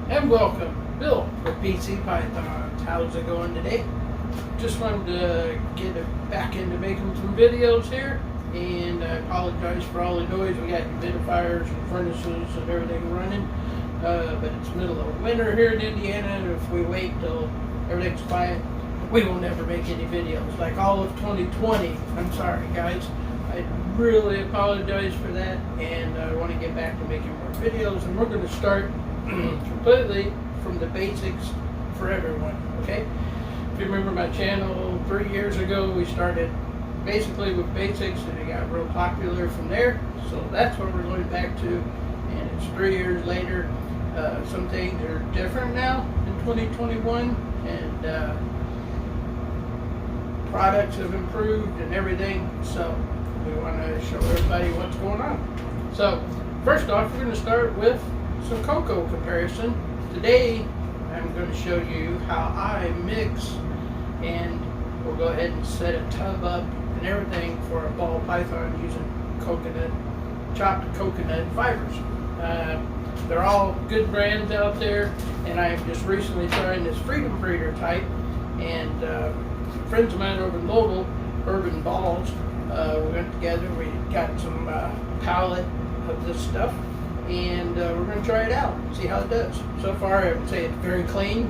And welcome, Bill with PC Pythons. How's it going today? Just wanted to get back into making some videos here, and I apologize for all the noise. We got humidifiers and furnaces and everything running, but it's middle of winter here in Indiana, and if we wait till everything's quiet, we will never make any videos. Like all of 2020. I'm sorry, guys. I really apologize for that, and I want to get back to making more videos, and we're going to start completely from the basics for everyone, okay? If you remember my channel 3 years ago, we started basically with basics, and it got real popular from there, so that's what we're going back to, and it's 3 years later. Some things are different now in 2021, and products have improved and everything, so we want to show everybody what's going on. So first off, we're going to start with some Coco comparison. Today I'm going to show you how I mix, and we'll go ahead and set a tub up and everything for a ball python using chopped coconut fibers. They're all good brands out there, and I am just recently trying this Freedom Breeder type, and friends of mine over in Louisville, Urban Balls, we went together, we got some pallet of this stuff, and we're going to try it out, see how it does. So far I would say it's very clean,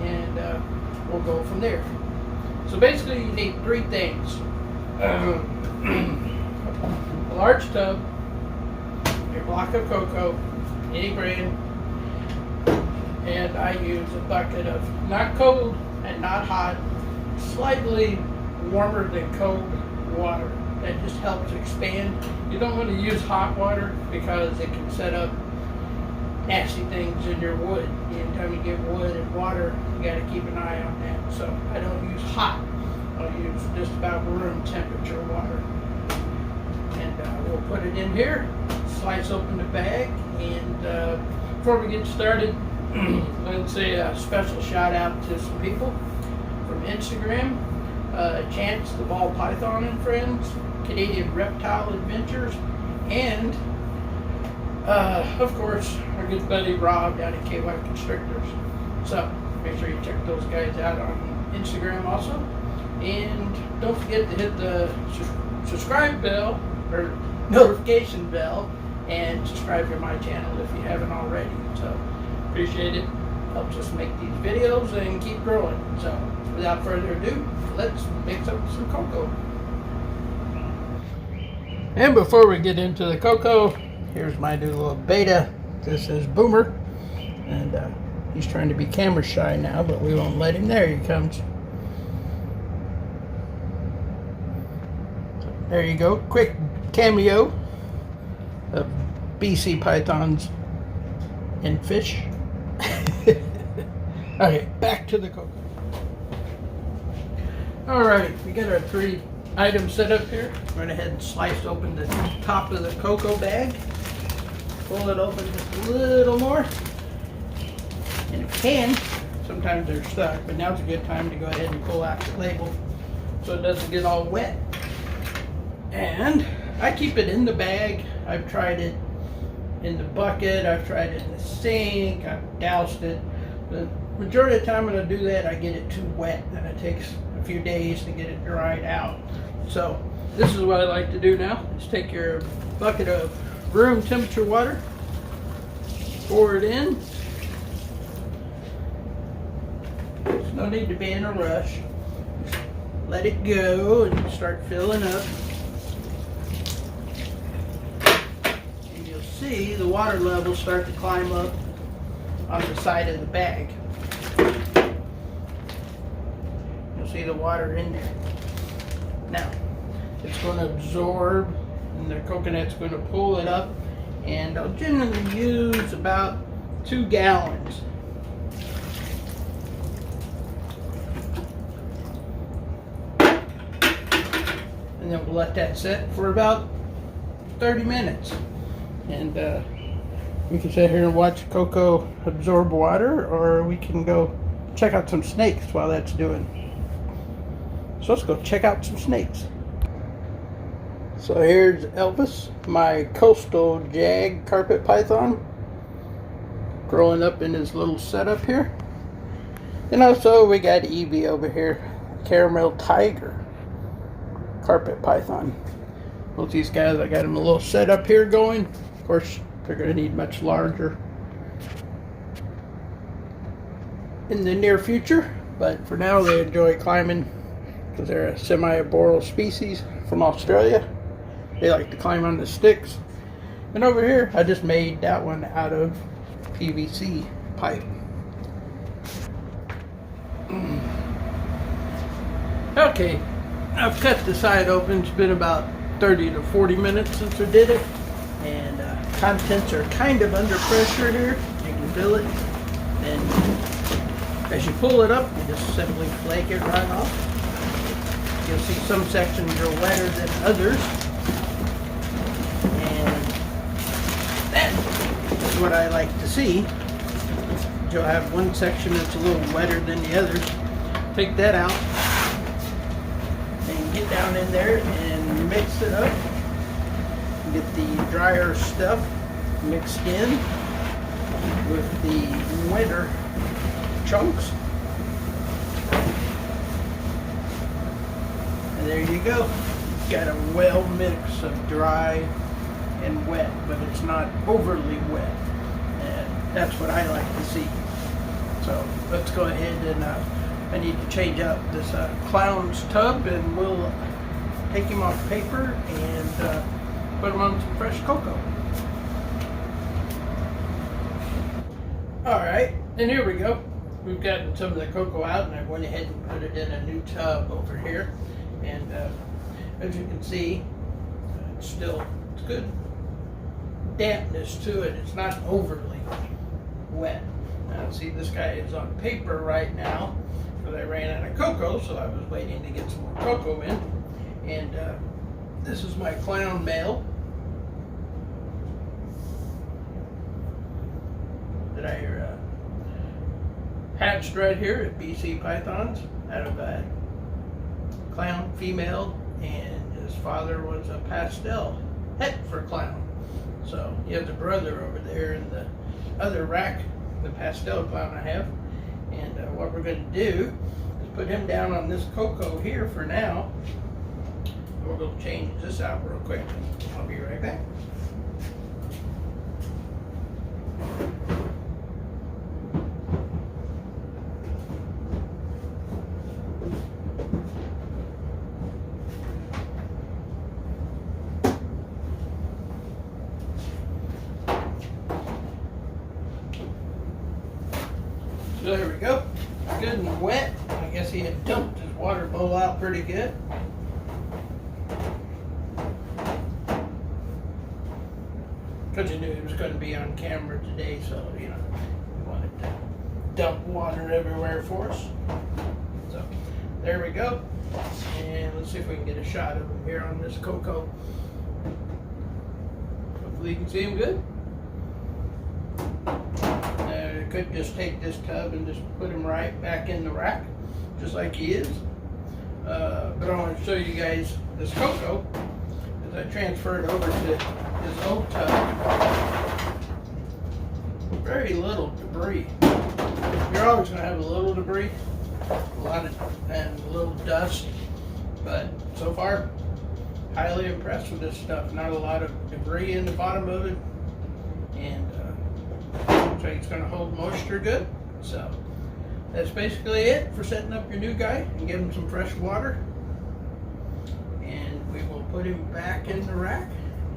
and we'll go from there. So basically you need three things. A large tub, your block of Coco, any brand, and I use a bucket of not cold and not hot, slightly warmer than cold water. That just helps expand. You don't want to use hot water because it can set up nasty things in your wood. Anytime you get wood and water, you got to keep an eye on that. So I don't use hot. I'll use just about room temperature water. And we'll put it in here, slice open the bag, and before we get started, let's say a special shout out to some people from Instagram. Chance the Ball Python and Friends, Canadian Reptile Adventures, and of course our good buddy Rob down at KY Constrictors. So make sure you check those guys out on Instagram also, and don't forget to hit the subscribe bell or notification bell and subscribe to my channel if you haven't already. So appreciate it. Helps us make these videos and keep growing. So without further ado, let's mix up some Coco. And before we get into the Coco, here's my new little beta. This is Boomer, and he's trying to be camera shy now, but we won't let him. There he comes. There you go. Quick cameo of BC Pythons and fish. Okay, back to the Coco. Alright, we got our three items set up here. Went ahead and sliced open the top of the Coco bag. Pull it open just a little more. And if you can, sometimes they're stuck, but now's a good time to go ahead and pull out the label so it doesn't get all wet. And I keep it in the bag. I've tried it in the bucket, I've tried it in the sink, I've doused it. The majority of the time when I do that, I get it too wet, and it takes a few days to get it dried out. So this is what I like to do now, is take your bucket of room temperature water, pour it in. There's no need to be in a rush. Just let it go and start filling up. And you'll see the water levels start to climb up on the side of the bag. You'll see the water in there. Now, it's going to absorb, and the coconut's going to pull it up, and I'll generally use about 2 gallons. And then we'll let that sit for about 30 minutes. And we can sit here and watch Coco absorb water, or we can go check out some snakes while that's doing. So let's go check out some snakes. So here's Elvis, my coastal jag carpet python. growing up in his little setup here. And also we got Evie over here, Caramel Tiger, carpet python. Both these guys, I got them a little setup here going. Of course, they're going to need much larger in the near future, but for now they enjoy climbing because they're a semi-arboreal species from Australia. They like to climb on the sticks. And over here, I just made that one out of PVC pipe. Okay, I've cut the side open. It's been about 30 to 40 minutes since I did it, and contents are kind of under pressure here. You can feel it. And as you pull it up, you just simply flake it right off. You'll see some sections are wetter than others, and that is what I like to see. You'll have one section that's a little wetter than the others. Take that out and get down in there and mix it up. Get the drier stuff mixed in with the wetter chunks. And there you go. Got a well mix of dry and wet, but it's not overly wet. And that's what I like to see. So let's go ahead and I need to change out this clown's tub, and we'll take him off paper and put him on some fresh cocoa. Alright, and here we go. We've gotten some of the cocoa out, and I went ahead and put it in a new tub over here. And as you can see, it's good dampness to it. It's not overly wet. Now see, this guy is on paper right now because I ran out of cocoa, so I was waiting to get some more cocoa in. And this is my clown male that I hatched right here at BC Pythons out of a clown female, and his father was a pastel het for clown. So he has a brother over there in the other rack, the pastel clown I have. And what we're going to do is put him down on this cocoa here for now. We're going to change this out real quick. I'll be right back. So there we go. Good and wet. I guess he had dumped his water bowl out pretty good. Because he knew he was going to be on camera today, so, you know, he wanted to dump water everywhere for us. So there we go. And let's see if we can get a shot of him here on this cocoa. Hopefully you can see him good. Could just take this tub and just put him right back in the rack, just like he is. But I want to show you guys this cocoa as I transfer it over to his old tub. Very little debris. You're always going to have a little debris, and a little dust. But so far, highly impressed with this stuff. Not a lot of debris in the bottom of it, and so it's going to hold moisture good. So that's basically it for setting up your new guy, and give him some fresh water. And we will put him back in the rack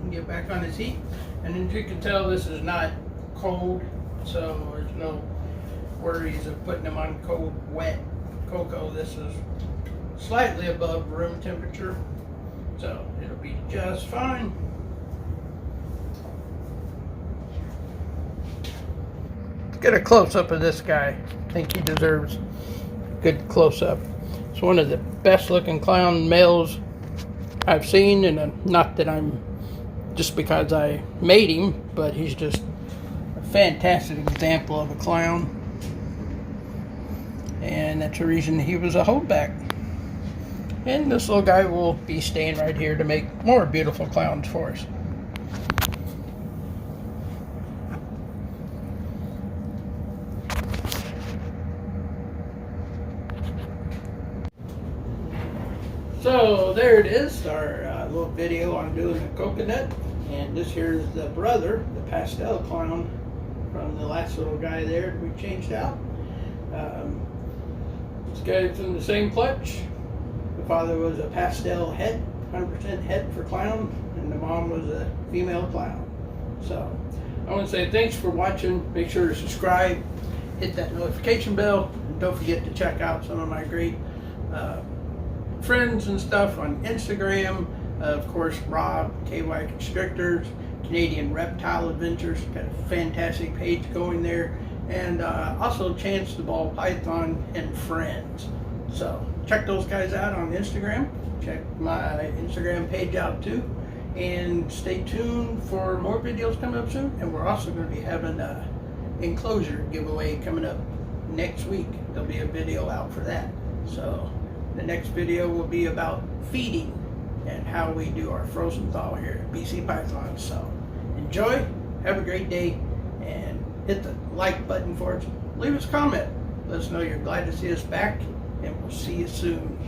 and get back on his heat. And as you can tell, this is not cold, so there's no worries of putting him on cold, wet cocoa. This is slightly above room temperature, so it'll be just fine. Get a close-up of this guy. I think he deserves a good close-up. It's one of the best looking clown males I've seen, and not that I'm just because I made him, but he's just a fantastic example of a clown, and that's the reason he was a holdback. And this little guy will be staying right here to make more beautiful clowns for us. So there it is, our little video on doing the coconut. And this here is the brother, the pastel clown, from the last little guy there we changed out. This guy's in the same clutch. The father was a pastel het, 100% het for clown, and the mom was a female clown. So I want to say thanks for watching. Make sure to subscribe, hit that notification bell, and don't forget to check out some of my great friends and stuff on Instagram. Of course, Rob, KY Constrictors, Canadian Reptile Adventures, got a fantastic page going there, and also Chance the Ball Python and Friends. So check those guys out on Instagram. Check my Instagram page out too, and stay tuned for more videos coming up soon. And we're also going to be having a enclosure giveaway coming up next week. There'll be a video out for that. So the next video will be about feeding and how we do our frozen thaw here at BC Python. So enjoy, have a great day, and hit the like button for us. Leave us a comment. Let us know you're glad to see us back, and we'll see you soon.